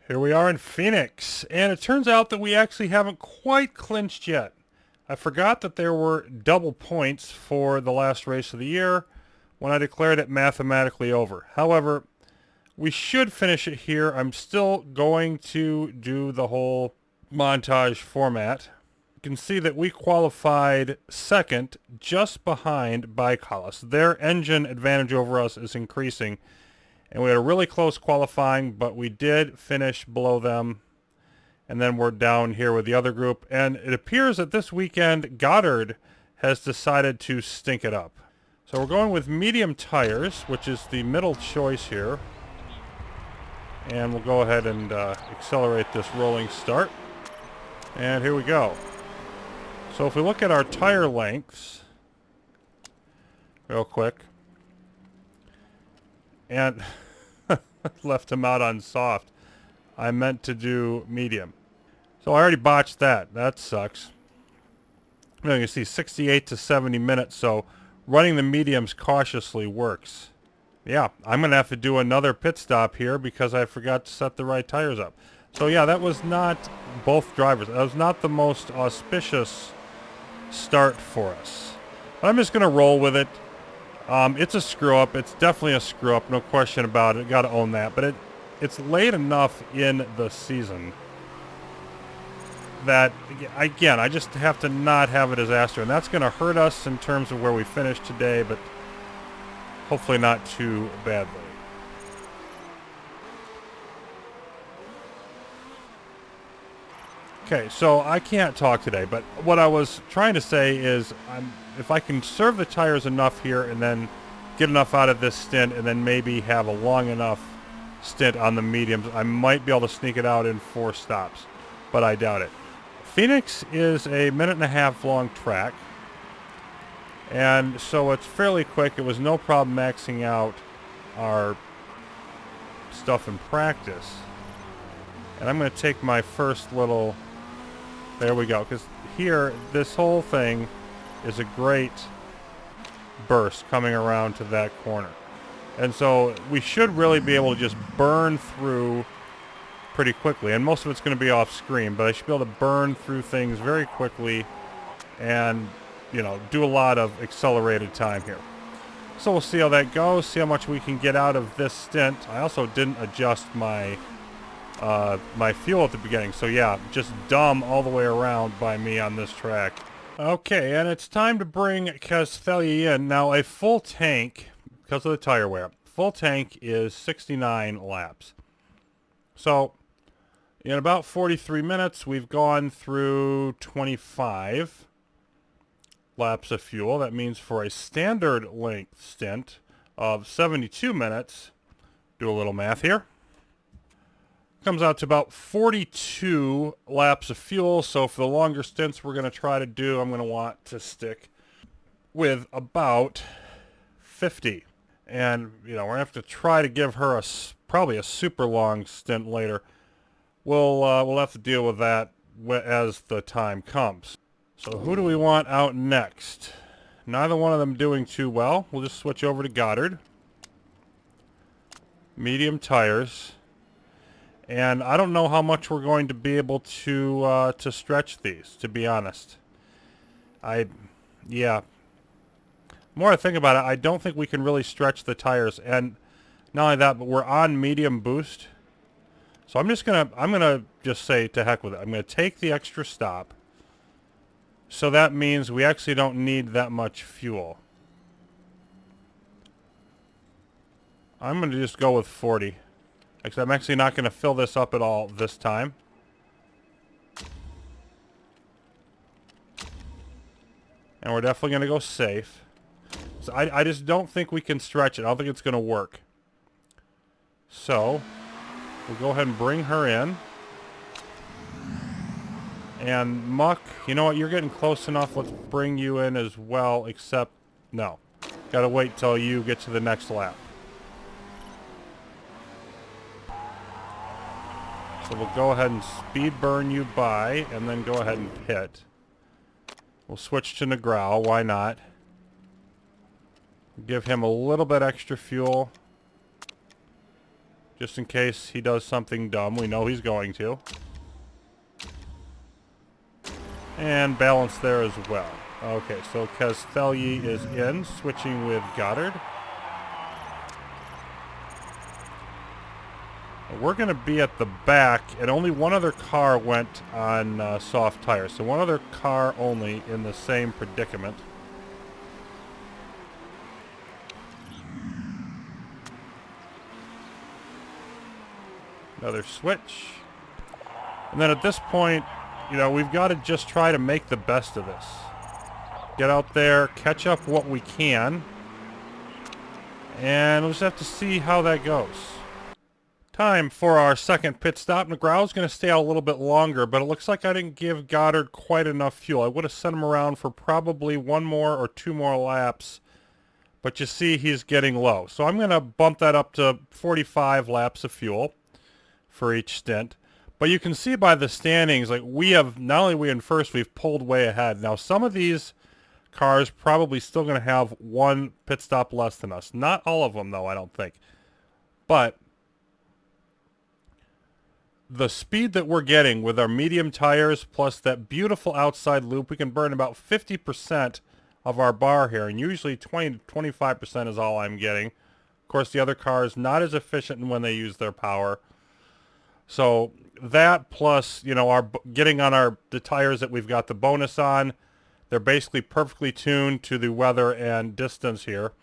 Here we are in Phoenix, and it turns out that we actually haven't quite clinched yet. I forgot that there were double points for the last race of the year when I declared it mathematically over. However, we should finish it here. I'm still going to do the whole montage format. You can see that we qualified second, just behind Baikalas. Their engine advantage over us is increasing. And we had a really close qualifying, but we did finish below them. And then we're down here with the other group. And it appears that this weekend, Goddard has decided to stink it up. So we're going with medium tires, which is the middle choice here. And we'll go ahead and accelerate this rolling start. And here we go. So if we look at our tire lengths, real quick. And left him out on soft. I meant to do medium. So I already botched that. That sucks. You can see 68 to 70 minutes, so running the mediums cautiously works. Yeah, I'm going to have to do another pit stop here because I forgot to set the right tires up. So yeah, that was not both drivers. That was not the most auspicious start for us. But I'm just going to roll with it. It's a screw-up. It's definitely a screw-up, no question about it. Got to own that. But it's late enough in the season that, again, I just have to not have a disaster. And that's going to hurt us in terms of where we finish today, but hopefully not too badly. Okay, so I can't talk today, but what I was trying to say is if I can serve the tires enough here and then get enough out of this stint and then maybe have a long enough stint on the mediums, I might be able to sneak it out in 4 stops, but I doubt it. Phoenix is a 1.5-minute long track, and so it's fairly quick. It was no problem maxing out our stuff in practice. And I'm going to take my first little... There we go, because here, this whole thing is a great burst coming around to that corner. And so we should really be able to just burn through pretty quickly. And most of it's going to be off screen, but I should be able to burn through things very quickly and, you know, do a lot of accelerated time here. So we'll see how that goes, see how much we can get out of this stint. I also didn't adjust my fuel at the beginning, so yeah, just dumb all the way around by me on this track. Okay, and it's time to bring Castelli in. Now, a full tank, because of the tire wear, full tank is 69 laps. So, in about 43 minutes, we've gone through 25 laps of fuel. That means for a standard length stint of 72 minutes, do a little math here, comes out to about 42 laps of fuel. So for the longer stints we're going to try to do, I'm going to want to stick with about 50. And, you know, we're going to have to try to give her probably a super long stint later. We'll have to deal with that as the time comes. So who do we want out next? Neither one of them doing too well. We'll just switch over to Goddard. Medium tires. And I don't know how much we're going to be able to stretch these, to be honest. Yeah. The more I think about it, I don't think we can really stretch the tires. And not only that, but we're on medium boost. So I'm gonna just say to heck with it. I'm gonna take the extra stop. So that means we actually don't need that much fuel. I'm gonna just go with 40. I'm actually not going to fill this up at all this time. And we're definitely going to go safe. So I just don't think we can stretch it. I don't think it's going to work. So we'll go ahead and bring her in. And Muck, you know what? You're getting close enough. Let's bring you in as well, except no. Got to wait till you get to the next lap. So we'll go ahead and speed burn you by, and then go ahead and pit. We'll switch to Negrao, why not? Give him a little bit extra fuel. just in case he does something dumb. We know he's going to. And balance there as well. Okay, so Castelli is in, switching with Goddard. We're going to be at the back, and only one other car went on soft tires. So one other car only in the same predicament. Another switch. And then at this point, you know, we've got to just try to make the best of this. Get out there, catch up what we can. And we'll just have to see how that goes. Time for our second pit stop. McGraw's going to stay out a little bit longer, but it looks like I didn't give Goddard quite enough fuel. I would have sent him around for probably one more or two more laps, but you see he's getting low. So I'm going to bump that up to 45 laps of fuel for each stint. But you can see by the standings, like we have, not only are we in first, we've pulled way ahead. Now some of these cars probably still going to have one pit stop less than us. Not all of them, though, I don't think. But the speed that we're getting with our medium tires plus that beautiful outside loop, we can burn about 50% of our bar here, and usually 20 to 25% is all I'm getting. Of course, the other cars not as efficient when they use their power. So that plus, you know, our getting on the tires that we've got the bonus on, they're basically perfectly tuned to the weather and distance here.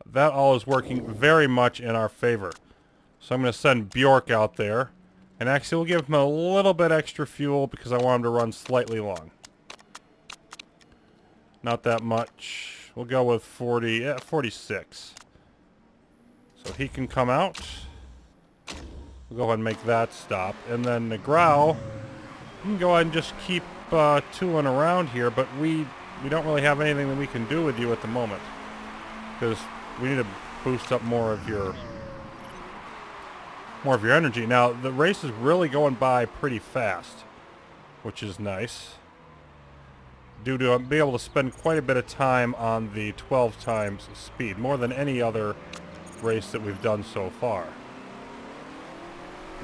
That all is working very much in our favor. So I'm going to send Bjork out there. And actually, we'll give him a little bit extra fuel because I want him to run slightly long. Not that much. We'll go with 46. So he can come out. We'll go ahead and make that stop. And then Negrao, you can go ahead and just keep tooling around here, but we don't really have anything that we can do with you at the moment. Because we need to boost up more of your energy. Now, the race is really going by pretty fast, which is nice. Due to being able to spend quite a bit of time on the 12 times speed, more than any other race that we've done so far.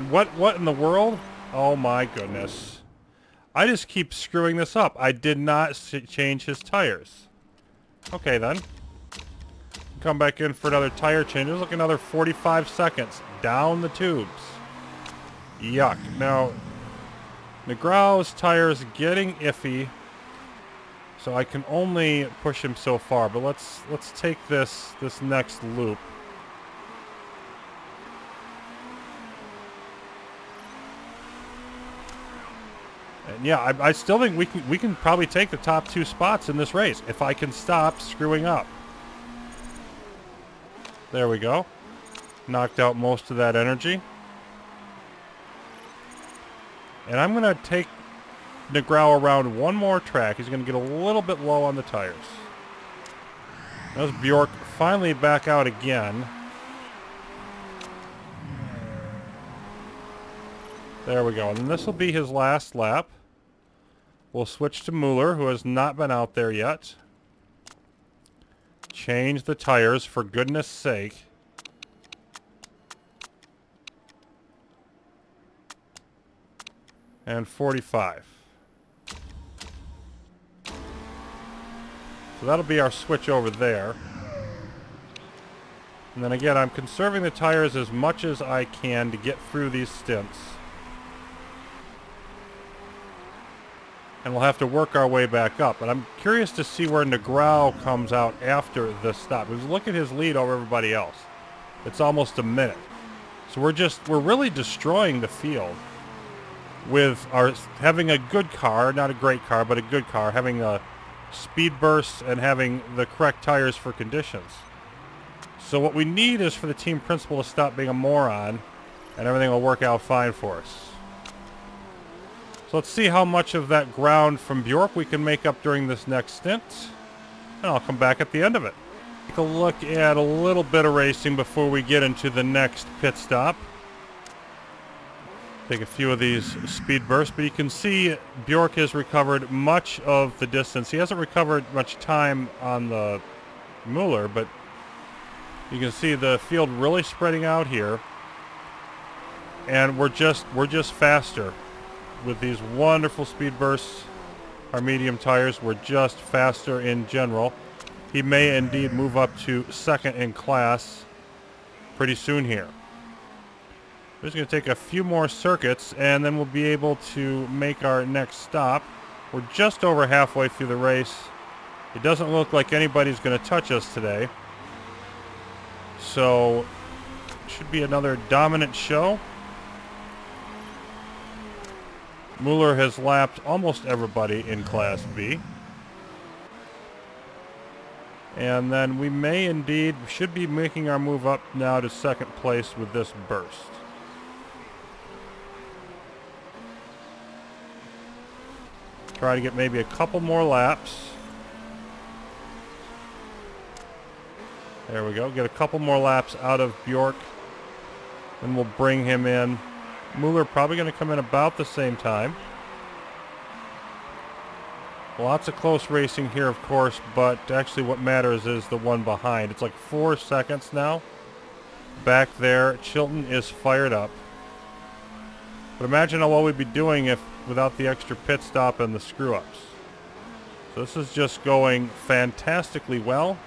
What in the world? Oh my goodness. I just keep screwing this up. I did not change his tires. Okay then. Come back in for another tire change. There's like another 45 seconds down the tubes. Yuck. Now, Negrao's tire is getting iffy, so I can only push him so far. But let's take this next loop. And yeah, I still think we can probably take the top two spots in this race if I can stop screwing up. There we go. Knocked out most of that energy. And I'm going to take Negrao around one more track. He's going to get a little bit low on the tires. There's Bjork finally back out again. There we go. And this will be his last lap. We'll switch to Mueller, who has not been out there yet. Change the tires, for goodness sake. And 45. So that'll be our switch over there. And then again, I'm conserving the tires as much as I can to get through these stints. And we'll have to work our way back up. But I'm curious to see where Negrao comes out after this stop. Because look at his lead over everybody else. It's almost a minute. So we're really destroying the field with our having a good car, not a great car, but a good car, having a speed burst and having the correct tires for conditions. So what we need is for the team principal to stop being a moron, and everything will work out fine for us. So let's see how much of that ground from Bjork we can make up during this next stint. And I'll come back at the end of it. Take a look at a little bit of racing before we get into the next pit stop. Take a few of these speed bursts, but you can see Bjork has recovered much of the distance. He hasn't recovered much time on the Mueller, but you can see the field really spreading out here. And we're just faster with these wonderful speed bursts. Our medium tires, we're just faster in general. He may indeed move up to second in class pretty soon here. We're just going to take a few more circuits, and then we'll be able to make our next stop. We're just over halfway through the race. It doesn't look like anybody's going to touch us today. So, should be another dominant show. Mueller has lapped almost everybody in Class B. And then we should be making our move up now to second place with this burst. Try to get maybe a couple more laps. There we go. Get a couple more laps out of Bjork. And we'll bring him in. Mueller probably going to come in about the same time. Lots of close racing here, of course, but actually what matters is the one behind. It's like 4 seconds now. Back there, Chilton is fired up. But imagine how well we'd be doing if without the extra pit stop and the screw-ups. So this is just going fantastically well.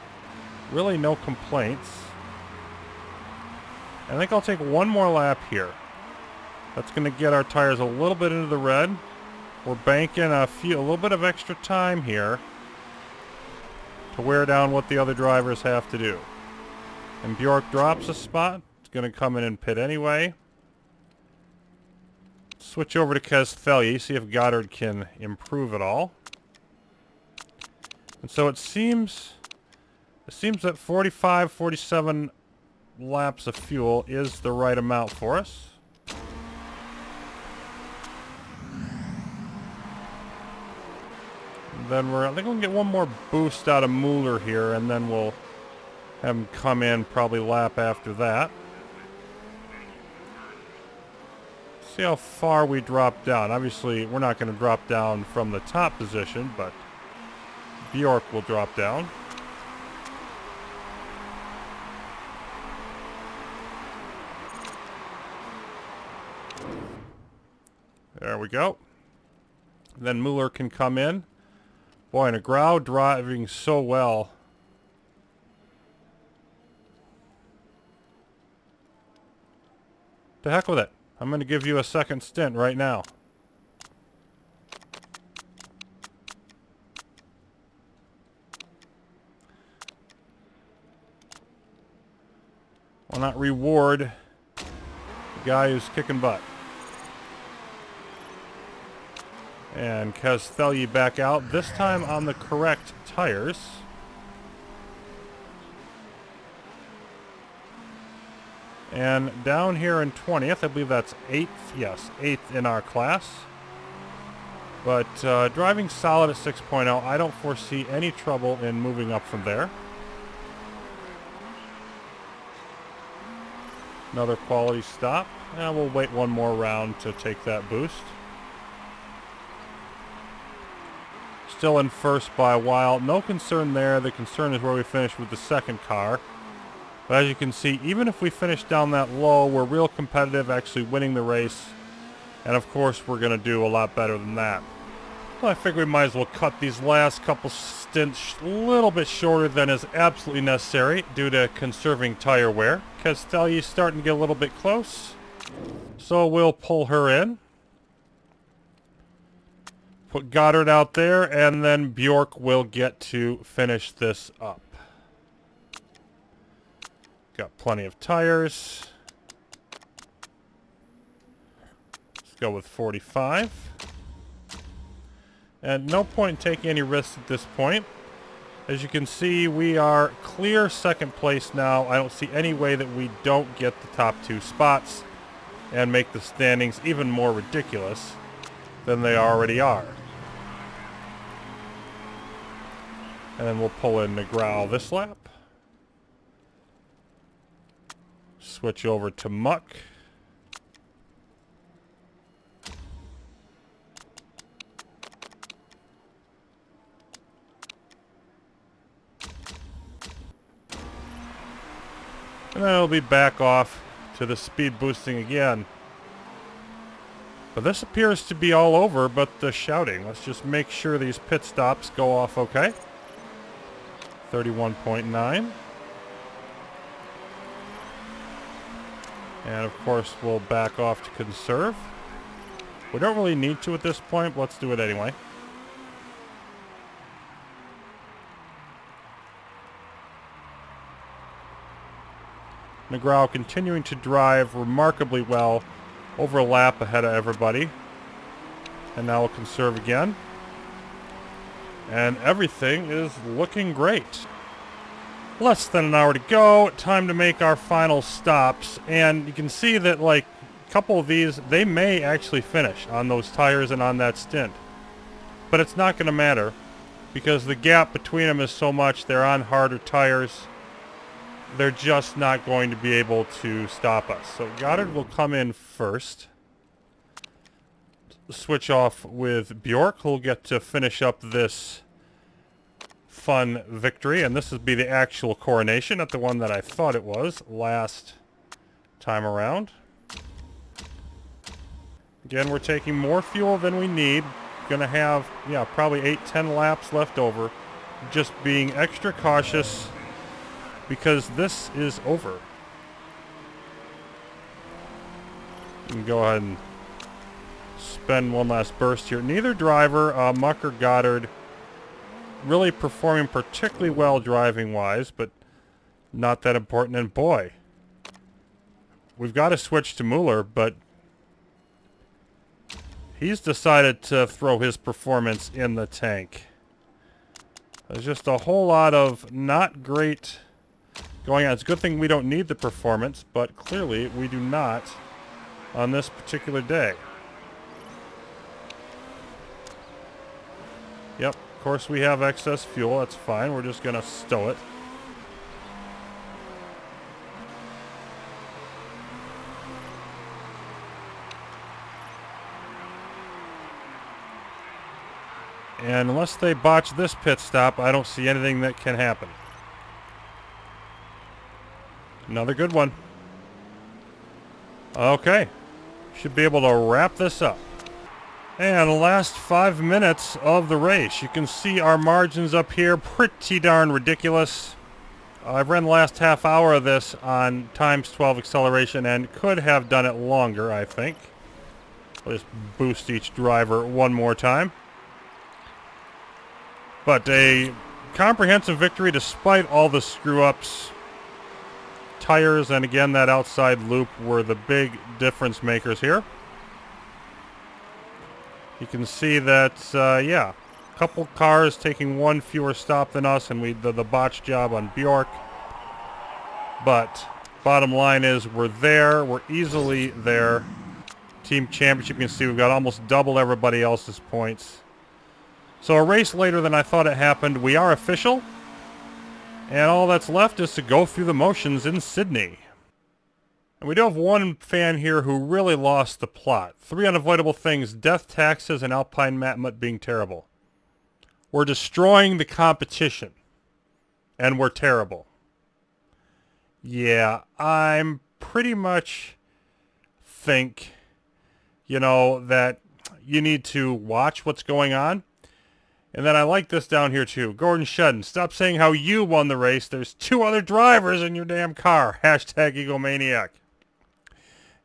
Really no complaints. I think I'll take one more lap here. That's going to get our tires a little bit into the red. We're banking a little bit of extra time here to wear down what the other drivers have to do. And Bjork drops a spot. It's going to come in and pit anyway. Switch over to Kestelyi, see if Goddard can improve at all. And so it seems that 45, 47 laps of fuel is the right amount for us. Then I think we'll get one more boost out of Mueller here, and then we'll have him come in probably lap after that. See how far we drop down. Obviously, we're not going to drop down from the top position, but Bjork will drop down. There we go. Then Mueller can come in. Boy, and Grau driving so well. To heck with it. I'm going to give you a second stint right now. Why not reward the guy who's kicking butt? And Kestelyi back out, this time on the correct tires. And down here in 20th, I believe that's 8th. Yes, 8th in our class. But driving solid at 6.0, I don't foresee any trouble in moving up from there. Another quality stop. And we'll wait one more round to take that boost. Still in first by a while. No concern there. The concern is where we finish with the second car. But as you can see, even if we finish down that low, we're real competitive, actually winning the race. And of course, we're going to do a lot better than that. Well, I figure we might as well cut these last couple stints a little bit shorter than is absolutely necessary due to conserving tire wear. Kestelyi's starting to get a little bit close. So we'll pull her in. Put Goddard out there, and then Bjork will get to finish this up. Got plenty of tires. Let's go with 45. And no point in taking any risks at this point. As you can see, we are clear second place now. I don't see any way that we don't get the top 2 spots and make the standings even more ridiculous than they already are. And then we'll pull in Negrau this lap. Switch over to Muck. And then it'll be back off to the speed boosting again. But this appears to be all over but the shouting. Let's just make sure these pit stops go off okay. 31.9. And of course we'll back off to conserve. We don't really need to at this point, but let's do it anyway. McGraw continuing to drive remarkably well, over a lap ahead of everybody. And now we'll conserve again. And everything is looking great. Less than an hour to go. Time to make our final stops. And you can see that, like, a couple of these, they may actually finish on those tires and on that stint. But it's not going to matter because the gap between them is so much. They're on harder tires. They're just not going to be able to stop us. So Goddard will come in first. Switch off with Bjork, who'll get to finish up this fun victory. And this will be the actual coronation, not the one that I thought it was last time around. Again, we're taking more fuel than we need. Gonna have, yeah, probably 8-10 laps left over. Just being extra cautious because this is over. You can go ahead and spend one last burst here. Neither driver, Muck or Goddard, really performing particularly well driving-wise, but not that important. And boy, we've got to switch to Mueller, but he's decided to throw his performance in the tank. There's just a whole lot of not great going on. It's a good thing we don't need the performance, but clearly we do not on this particular day. Yep, of course we have excess fuel. That's fine. We're just going to stow it. And unless they botch this pit stop, I don't see anything that can happen. Another good one. Okay. Should be able to wrap this up. And the last 5 minutes of the race. You can see our margins up here. Pretty darn ridiculous. I've ran the last half hour of this on ×12 acceleration and could have done it longer, I think. I'll just boost each driver one more time. But a comprehensive victory despite all the screw-ups. Tires and again that outside loop were the big difference makers here. You can see that, yeah, a couple cars taking one fewer stop than us, and we did the botch job on Bjork. But bottom line is we're there. We're easily there. Team championship, you can see we've got almost double everybody else's points. So a race later than I thought it happened. We are official. And all that's left is to go through the motions in Sydney. And we do have one fan here who really lost the plot. 3 unavoidable things: death, taxes, and Alpine Matmut being terrible. We're destroying the competition. And we're terrible. Yeah, I'm pretty much think, you know, that you need to watch what's going on. And then I like this down here too. Gordon Shedden, stop saying how you won the race. There's 2 other drivers in your damn car. Hashtag egomaniac.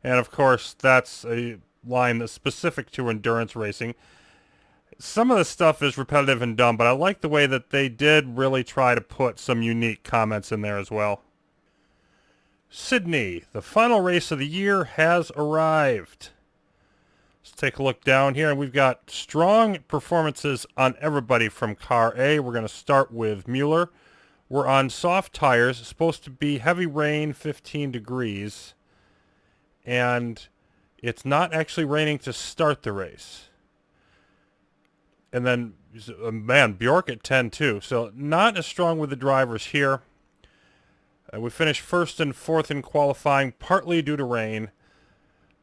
And of course, that's a line that's specific to endurance racing. Some of the stuff is repetitive and dumb, but I like the way that they did really try to put some unique comments in there as well. Sydney, the final race of the year, has arrived. Let's take a look down here, and we've got strong performances on everybody from Car A. We're going to start with Mueller. We're on soft tires. It's supposed to be heavy rain, 15 degrees. And it's not actually raining to start the race. And then, man, Bjork at 10 too. So not as strong with the drivers here. We finished 1st and 4th in qualifying, partly due to rain.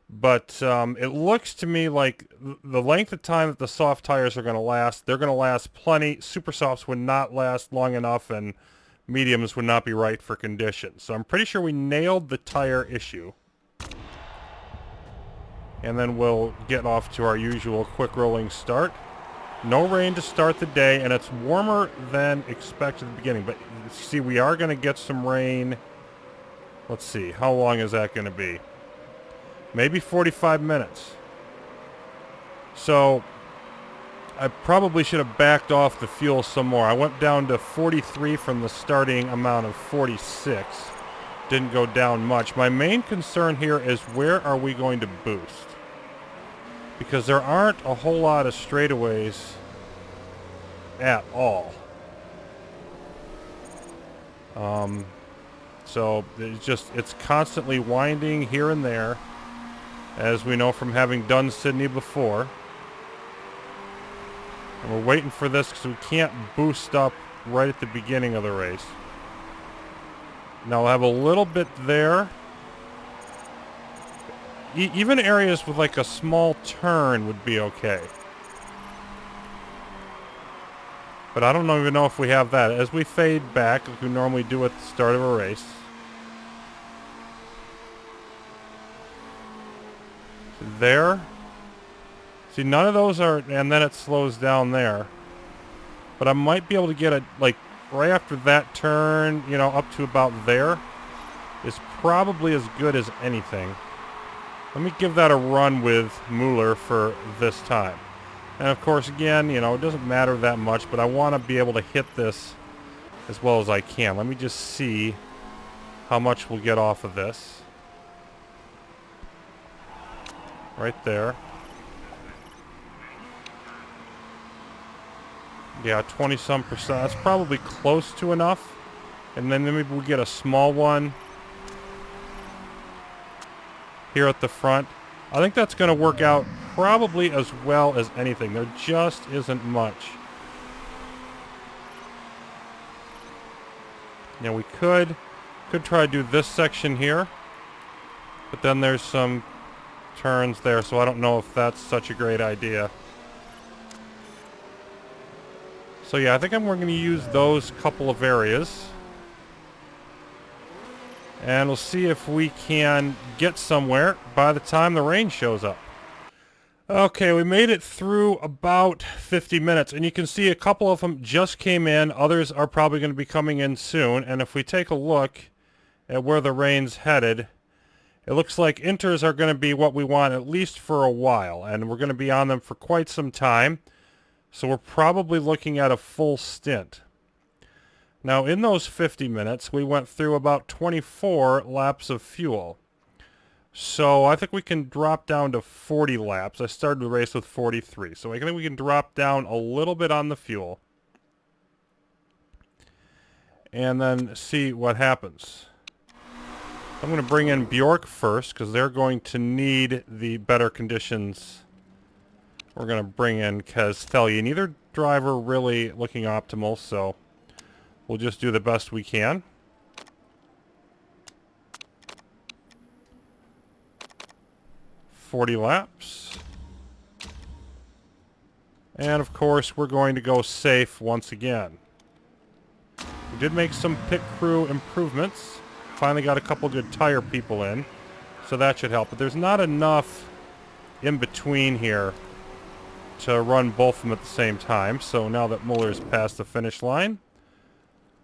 But it looks to me like the length of time that the soft tires are going to last, they're going to last plenty. Super softs would not last long enough, and mediums would not be right for conditions. So I'm pretty sure we nailed the tire issue. and then we'll get off to our usual quick rolling start. No rain to start the day, and it's warmer than expected at the beginning. But see, we are going to get some rain. Let's see, how long is that going to be? Maybe 45 minutes. So I probably should have backed off the fuel some more. I went down to 43 from the starting amount of 46. Didn't go down much. My main concern here is where are we going to boost? Because there aren't a whole lot of straightaways at all. So it's constantly winding here and there, as we know from having done Sydney before. And we're waiting for this because we can't boost up right at the beginning of the race. Now we'll have a little bit there. Even areas with like a small turn would be okay. But I don't even know if we have that. As we fade back, like we normally do at the start of a race. There. See, none of those are, and then it slows down there. But I might be able to get it, like, right after that turn, you know, up to about there. Is probably as good as anything. Let me give that a run with Mueller for this time. And of course, again, you know, it doesn't matter that much, but I want to be able to hit this as well as I can. Let me just see how much we'll get off of this. Right there. Yeah, 20-some%. That's probably close to enough. And then maybe we'll get a small one here at the front. I think that's going to work out probably as well as anything. There just isn't much. Now we could try to do this section here, but then there's some turns there, so I don't know if that's such a great idea. So yeah, I think we're going to use those couple of areas. And we'll see if we can get somewhere by the time the rain shows up. Okay, we made it through about 50 minutes, and you can see a couple of them just came in. Others are probably going to be coming in soon. And if we take a look at where the rain's headed, it looks like inters are going to be what we want at least for a while, and we're going to be on them for quite some time. So we're probably looking at a full stint. Now, in those 50 minutes, we went through about 24 laps of fuel. So I think we can drop down to 40 laps. I started the race with 43. So I think we can drop down a little bit on the fuel. And then see what happens. I'm going to bring in Bjork first, because they're going to need the better conditions. We're going to bring in Kazthelyi. Neither driver really looking optimal, so we'll just do the best we can. .40 laps. And of course, we're going to go safe once again. We did make some pit crew improvements. Finally got a couple good tire people in, so that should help. But there's not enough in between here to run both of them at the same time. So now that Muller's past the finish line,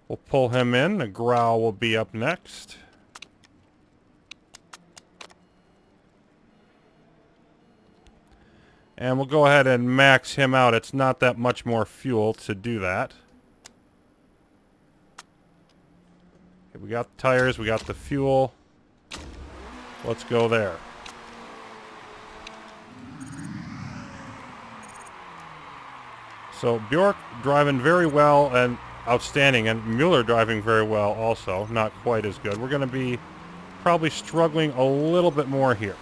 we'll pull him in. The Grau will be up next. And we'll go ahead and max him out. It's not that much more fuel to do that. Okay, we got the tires, we got the fuel. Let's go there. So Bjork driving very well and outstanding, and Mueller driving very well also. Not quite as good. We're going to be probably struggling a little bit more here.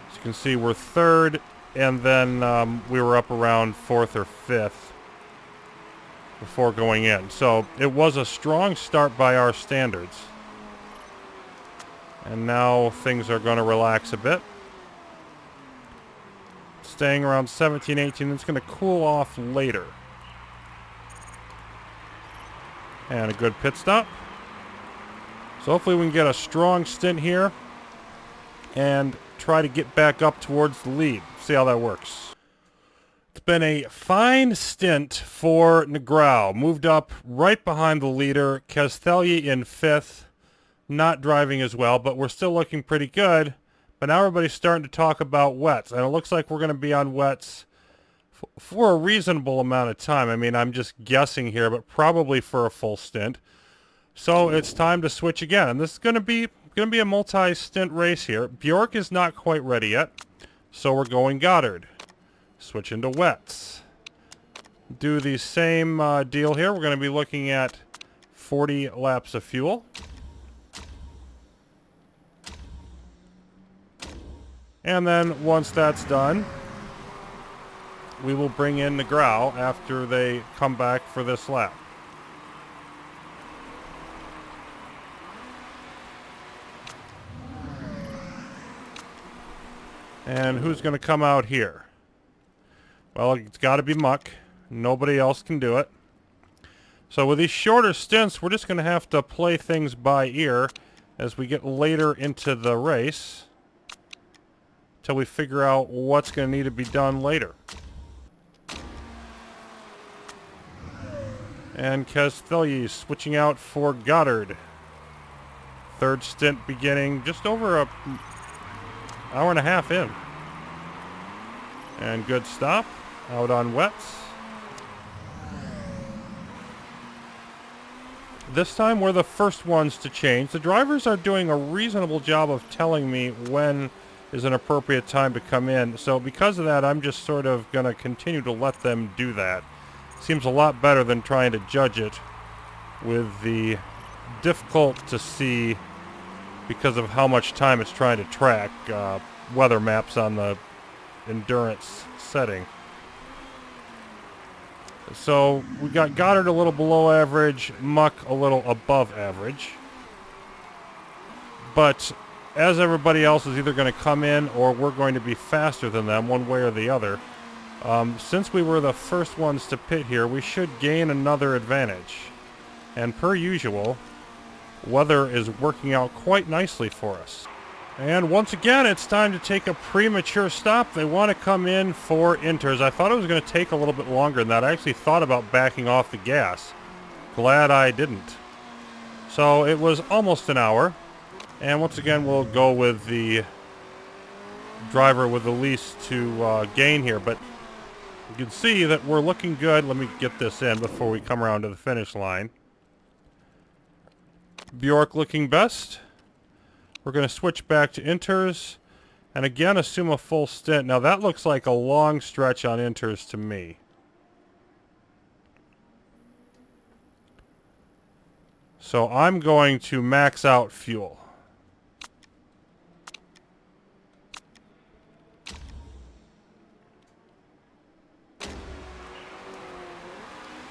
As you can see, we're third, and then we were up around fourth or fifth before going in. So it was a strong start by our standards. And now things are going to relax a bit. Staying around 17, 18. It's going to cool off later. And a good pit stop. So hopefully we can get a strong stint here. and try to get back up towards the lead. See how that works. It's been a fine stint for Negrão. Moved up right behind the leader. Castelli in 5th. Not driving as well, but we're still looking pretty good. But now everybody's starting to talk about wets. And it looks like we're going to be on wets for a reasonable amount of time. I mean, I'm just guessing here, but probably for a full stint. So it's time to switch again. And this is going to be a multi-stint race here. Bjork is not quite ready yet. So we're going Goddard. Switch into wets. Do the same deal here. We're going to be looking at 40 laps of fuel. And then once that's done, we will bring in Negrão after they come back for this lap. And who's going to come out here? Well, it's got to be Muck. Nobody else can do it. So with these shorter stints, we're just going to have to play things by ear as we get later into the race till we figure out what's going to need to be done later. And Castelli switching out for Goddard. Third stint beginning just over an hour and a half in. And good stop out on wets. This time we're the first ones to change. The drivers are doing a reasonable job of telling me when is an appropriate time to come in. So because of that, I'm just sort of going to continue to let them do that. Seems a lot better than trying to judge it with the difficult to see, because of how much time it's trying to track, weather maps on the endurance setting. So we got Goddard a little below average, Muck a little above average. But as everybody else is either going to come in or we're going to be faster than them one way or the other, since we were the first ones to pit here, we should gain another advantage. And per usual, weather is working out quite nicely for us. And once again, it's time to take a premature stop. They want to come in for inters. I thought it was going to take a little bit longer than that. I actually thought about backing off the gas. Glad I didn't. So it was almost an hour. And once again, we'll go with the driver with the least to gain here. But you can see that we're looking good. Let me get this in before we come around to the finish line. Bjork looking best. We're going to switch back to inters. And again, assume a full stint. Now that looks like a long stretch on inters to me. So I'm going to max out fuel.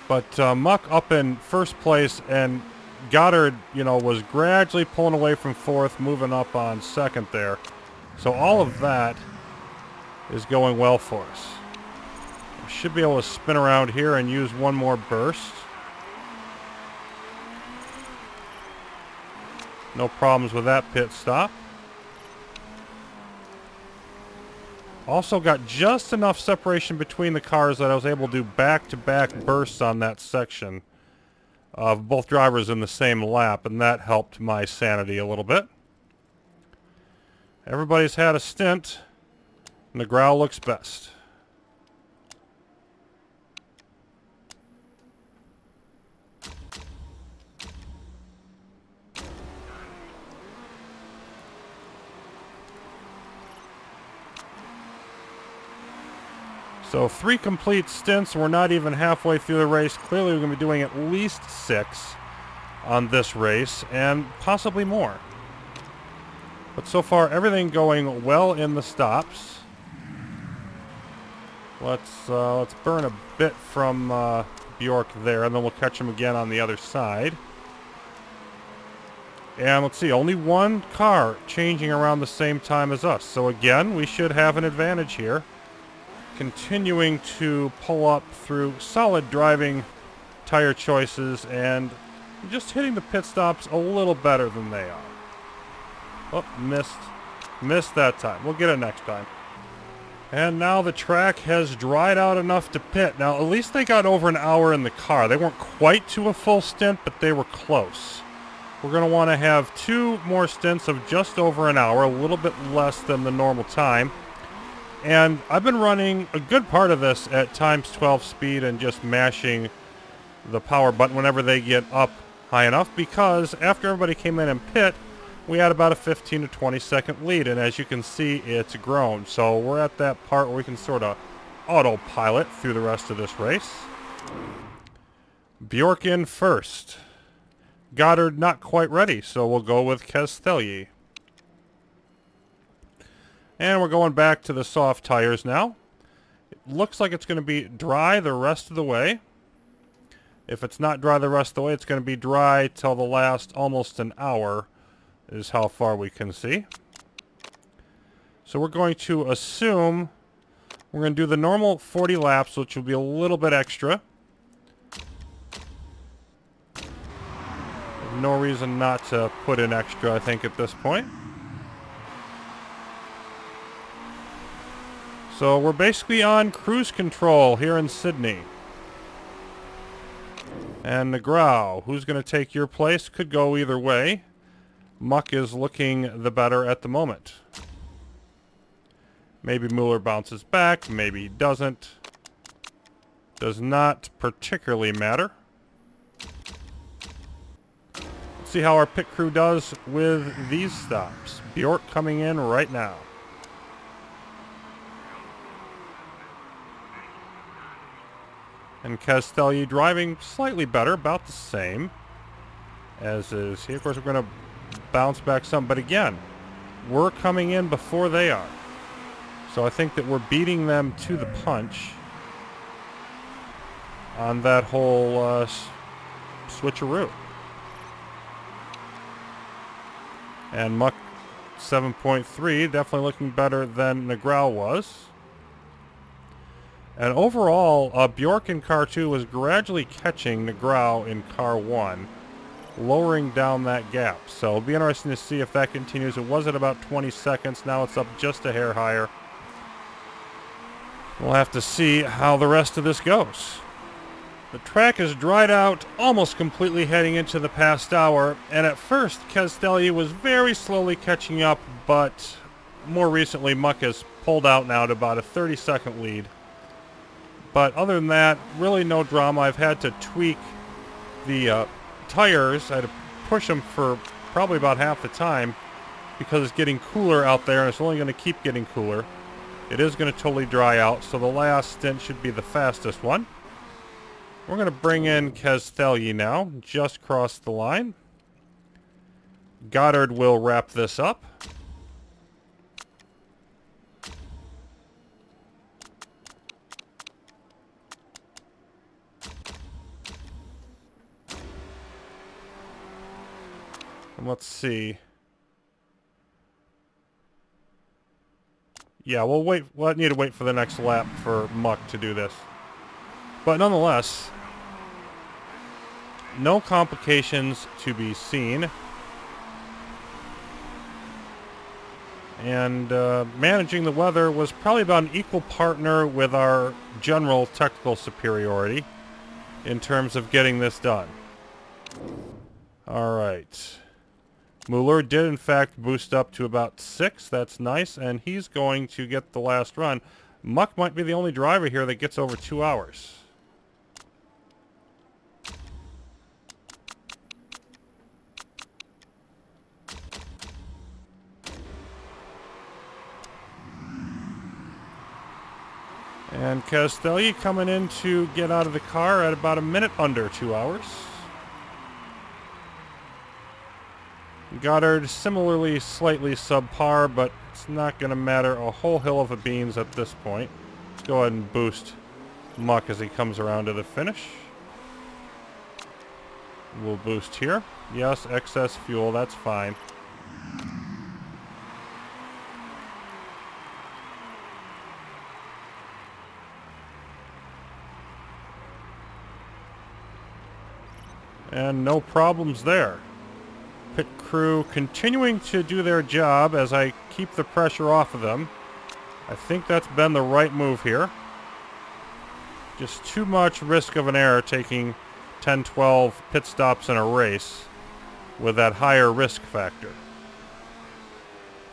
But Muck up in first place, and Goddard, was gradually pulling away from fourth, moving up on second there. So all of that is going well for us. We should be able to spin around here and use one more burst. No problems with that pit stop. Also got just enough separation between the cars that I was able to do back-to-back bursts on that section of both drivers in the same lap, and that helped my sanity a little bit. Everybody's had a stint. Negrão looks best. So 3 complete stints. We're not even halfway through the race. Clearly we're going to be doing at least 6 on this race, and possibly more. But so far, everything going well in the stops. Let's burn a bit from Bjork there, and then we'll catch him again on the other side. And let's see, only one car changing around the same time as us. So again, we should have an advantage here. Continuing to pull up through solid driving, tire choices, and just hitting the pit stops a little better than they are. Oh, missed Missed that time. We'll get it next time. And now the track has dried out enough to pit. Now, at least they got over an hour in the car. They weren't quite to a full stint, but they were close. We're going to want to have 2 more stints of just over an hour, a little bit less than the normal time. And I've been running a good part of this at times 12 speed and just mashing the power button whenever they get up high enough, because after everybody came in and pit, we had about a 15 to 20 second lead, and as you can see, it's grown. So we're at that part where we can sort of autopilot through the rest of this race. Bjork in first. Goddard not quite ready, so we'll go with Castelli. And we're going back to the soft tires now. It looks like it's going to be dry the rest of the way. If it's not dry the rest of the way, it's going to be dry till the last almost an hour is how far we can see. So we're going to assume we're going to do the normal 40 laps, which will be a little bit extra. No reason not to put in extra, I think, at this point. So we're basically on cruise control here in Sydney. And Negrau, who's going to take your place? Could go either way. Muck is looking the better at the moment. Maybe Mueller bounces back, maybe he doesn't. Does not particularly matter. Let's see how our pit crew does with these stops. Bjork coming in right now. And Castelli driving slightly better, about the same as is he. Of course, we're going to bounce back some, but again, we're coming in before they are. So I think that we're beating them to the punch on that whole switcheroo. And Muck 7.3, definitely looking better than Negrau was. And overall, Bjork in car 2 was gradually catching Negrau in car 1, lowering down that gap. So it'll be interesting to see if that continues. It was at about 20 seconds. Now it's up just a hair higher. We'll have to see how the rest of this goes. The track has dried out almost completely heading into the past hour, and at first Castelli was very slowly catching up, but more recently Muck has pulled out now to about a 30-second lead. But other than that, really no drama. I've had to tweak the tires. I had to push them for probably about half the time because it's getting cooler out there, and it's only going to keep getting cooler. It is going to totally dry out, so the last stint should be the fastest one. We're going to bring in Castelli now, just crossed the line. Goddard will wrap this up. And let's see. Yeah, we'll wait. We'll need to wait for the next lap for Muck to do this. But nonetheless, no complications to be seen. And managing the weather was probably about an equal partner with our general technical superiority in terms of getting this done. All right. Mueller did, in fact, boost up to about 6. That's nice, and he's going to get the last run. Muck might be the only driver here that gets over 2 hours. And Castelli coming in to get out of the car at about a minute under 2 hours. Goddard similarly slightly subpar, but it's not going to matter a whole hill of beans at this point. Let's go ahead and boost Muck as he comes around to the finish. We'll boost here. Yes, excess fuel, that's fine. And no problems there. Pit crew continuing to do their job as I keep the pressure off of them. I think that's been the right move here. Just too much risk of an error taking 10, 12 pit stops in a race with that higher risk factor.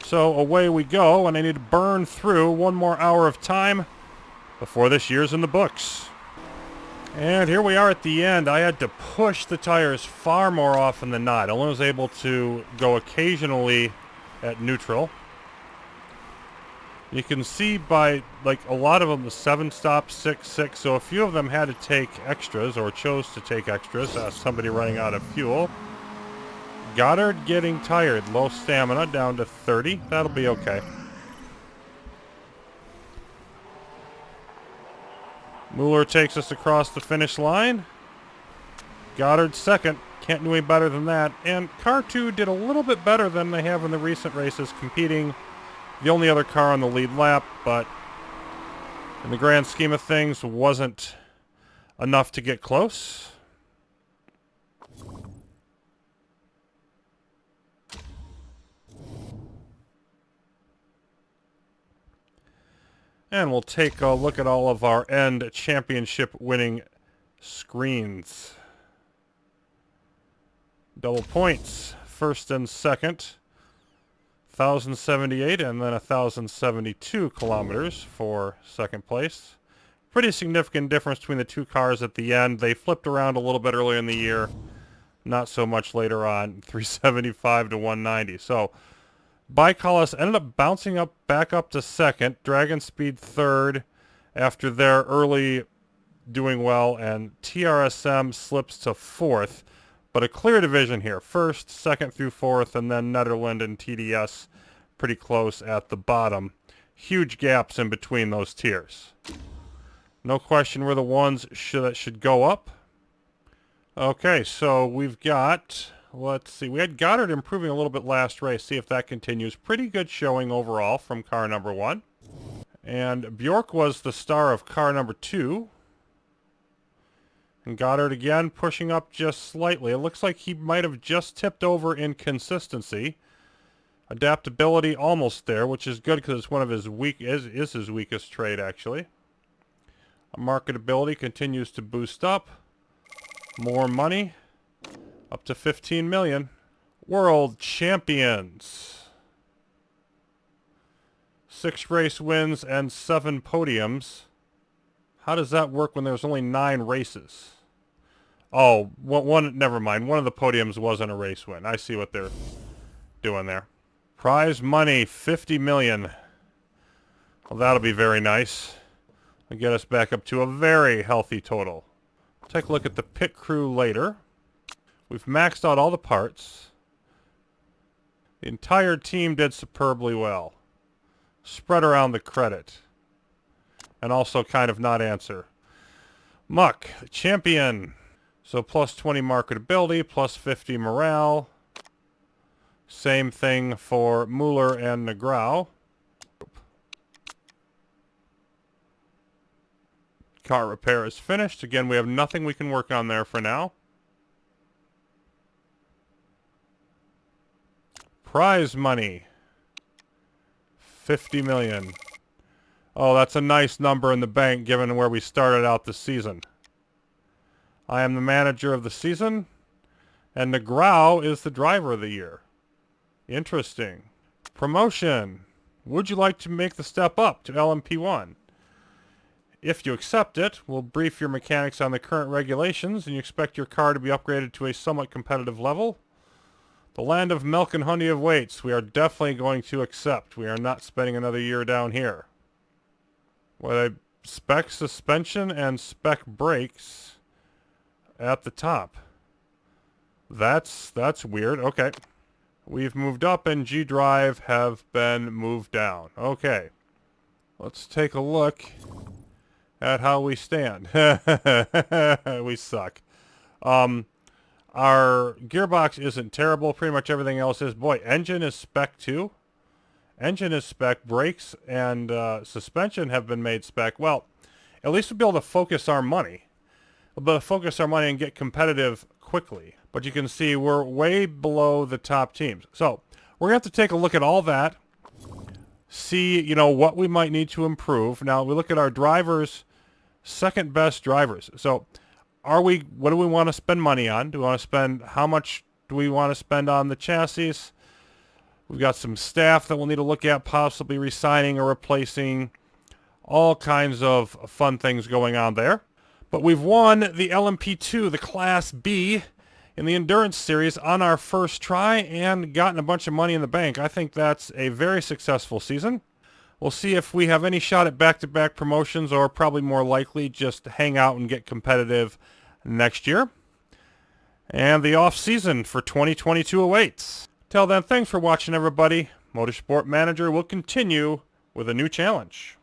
So away we go, and I need to burn through one more hour of time before this year's in the books. And here we are at the end. I had to push the tires far more often than not. I only was able to go occasionally at neutral. You can see by, like, a lot of them, the 7 stops, 6, 6. So a few of them had to take extras or chose to take extras. Somebody running out of fuel. Goddard getting tired. Low stamina, down to 30. That'll be okay. Mueller takes us across the finish line. Goddard second. Can't do any better than that. And Car 2 did a little bit better than they have in the recent races, competing the only other car on the lead lap, but in the grand scheme of things, wasn't enough to get close. And we'll take a look at all of our end championship winning screens. Double points, first and second. 1,078 and then 1,072 kilometers for second place. Pretty significant difference between the two cars at the end. They flipped around a little bit earlier in the year. Not so much later on, 375 to 190. So Bicolis ended up bouncing up back up to second. Dragon Speed third after their early doing well. And TRSM slips to fourth. But a clear division here. First, second through fourth, and then Netherland and TDS pretty close at the bottom. Huge gaps in between those tiers. No question we're the ones that should go up. Okay, so we've got, let's see, we had Goddard improving a little bit last race. See if that continues. Pretty good showing overall from car number 1. And Bjork was the star of car number 2. And Goddard again pushing up just slightly. It looks like he might have just tipped over in consistency. Adaptability almost there, which is good because it's one of his is his weakest trait actually. Marketability continues to boost up. More money. Up to 15 million. World champions. 6 race wins and 7 podiums. How does that work when there's only 9 races? Oh, never mind. One of the podiums wasn't a race win. I see what they're doing there. Prize money, 50 million. Well, that'll be very nice. It'll get us back up to a very healthy total. Take a look at the pit crew later. We've maxed out all the parts. The entire team did superbly well. Spread around the credit. And also kind of not answer. Muck, champion. So plus 20 marketability, plus 50 morale. Same thing for Mueller and Negrau. Car repair is finished. Again, we have nothing we can work on there for now. Prize money. 50 million. Oh, that's a nice number in the bank given where we started out the season. I am the manager of the season, and Negrau is the driver of the year. Interesting. Promotion. Would you like to make the step up to LMP1? If you accept it, we'll brief your mechanics on the current regulations, and you expect your car to be upgraded to a somewhat competitive level. The land of milk and honey awaits. We are definitely going to accept. We are not spending another year down here. With a spec suspension and spec brakes at the top. That's weird. Okay. We've moved up and G drive have been moved down. Okay. Let's take a look at how we stand. We suck. Our gearbox isn't terrible. Pretty much everything else is. Boy, engine is spec too. Engine is spec. Brakes and suspension have been made spec. Well, at least we'll be able to focus our money. We'll be able to focus our money and get competitive quickly. But you can see we're way below the top teams. So we're going to have to take a look at all that, see, you know, what we might need to improve. Now, we look at our drivers, second best drivers. So what do we want to spend money on? Do we want to spend, how much do we want to spend on the chassis? We've got some staff that we'll need to look at, possibly resigning or replacing. All kinds of fun things going on there. But we've won the LMP2, the Class B, in the Endurance Series on our first try and gotten a bunch of money in the bank. I think that's a very successful season. We'll see if we have any shot at back-to-back promotions, or probably more likely just hang out and get competitive next year. And the off-season for 2022 awaits. Till then, thanks for watching, everybody. Motorsport Manager will continue with a new challenge.